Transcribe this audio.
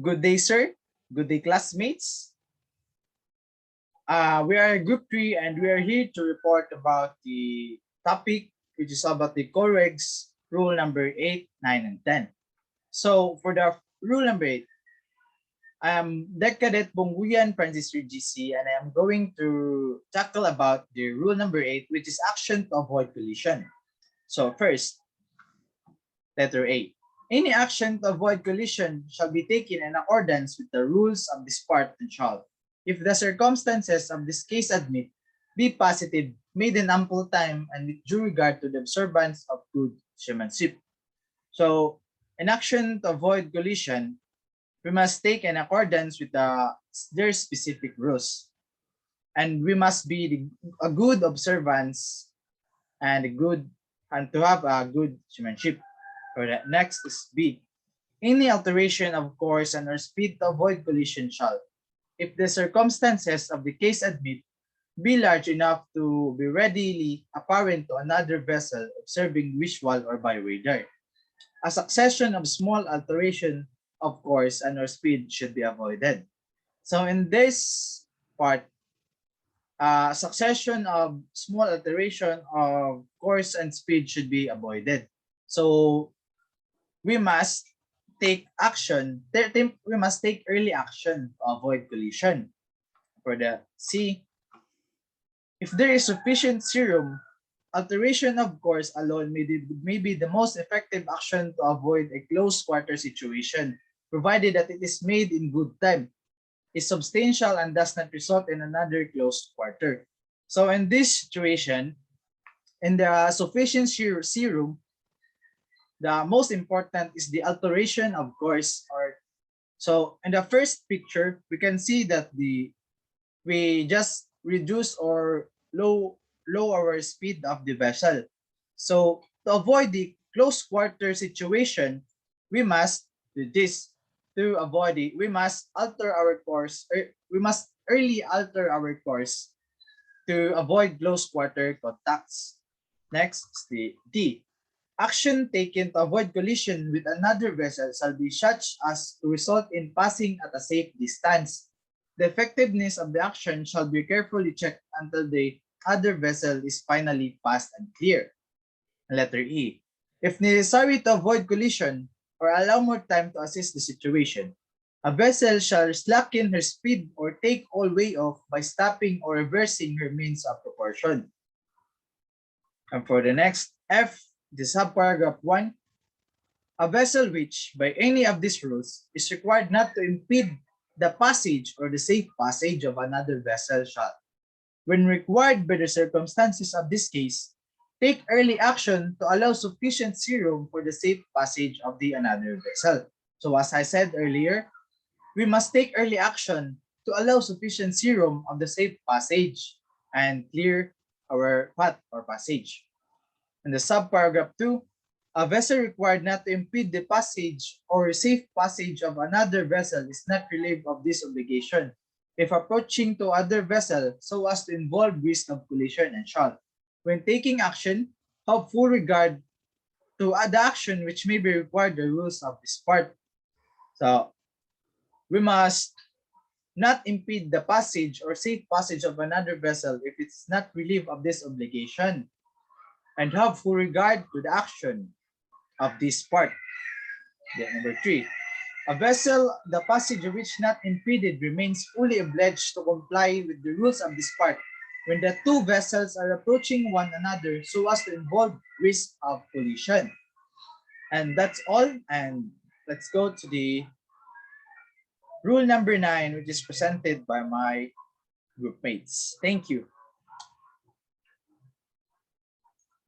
Good day, sir. Good day, classmates. We are group 3 and we are here to report about the topic, which is about the COREG's rule number 8, 9, and 10. So for the rule number 8, I am Deck Cadet Bongguyan Francis GC, and I am going to tackle about the rule number 8, which is action to avoid collision. So first, letter A. Any action to avoid collision shall be taken in accordance with the rules of this part and shall, if the circumstances of this case admit, be positive, made in ample time, and with due regard to the observance of good seamanship. So, an action to avoid collision, we must take in accordance with their specific rules. And we must be a good observance and to have a good seamanship. Or the next is B. Any alteration of course and or speed to avoid collision shall, if the circumstances of the case admit, be large enough to be readily apparent to another vessel observing visual or by radar. A succession of small alteration of course and or speed should be avoided. So in this part, a succession of small alteration of course and speed should be avoided. So we must take action. We must take early action to avoid collision. For the C, if there is sufficient serum, alteration of course alone may be the most effective action to avoid a close quarter situation, provided that it is made in good time, is substantial, and does not result in another close quarter. So in this situation, in the sufficient serum, the most important is the alteration of course. So in the first picture, we can see that we just reduce or low our speed of the vessel. So to avoid the close quarter situation, we must do this. To avoid it, we must alter our course, or we must early alter our course to avoid close quarter contacts. Next is the D. Action taken to avoid collision with another vessel shall be such as to result in passing at a safe distance. The effectiveness of the action shall be carefully checked until the other vessel is finally passed and clear. Letter E. If necessary to avoid collision or allow more time to assess the situation, a vessel shall slacken her speed or take all way off by stopping or reversing her means of propulsion. And for the next F, the subparagraph 1, a vessel which, by any of these rules, is required not to impede the passage or the safe passage of another vessel shall, when required by the circumstances of this case, take early action to allow sufficient serum for the safe passage of the another vessel. So as I said earlier, we must take early action to allow sufficient serum of the safe passage and clear our path or passage. In the subparagraph 2, a vessel required not to impede the passage or safe passage of another vessel is not relieved of this obligation if approaching to other vessel so as to involve risk of collision and shall, when taking action, have full regard to the action which may be required the rules of this part. So we must not impede the passage or safe passage of another vessel if it's not relieved of this obligation, and have full regard to the action of this part. Then number 3, a vessel, the passage of which not impeded, remains fully obliged to comply with the rules of this part when the two vessels are approaching one another so as to involve risk of collision. And that's all. And let's go to the rule number 9, which is presented by my group mates. Thank you.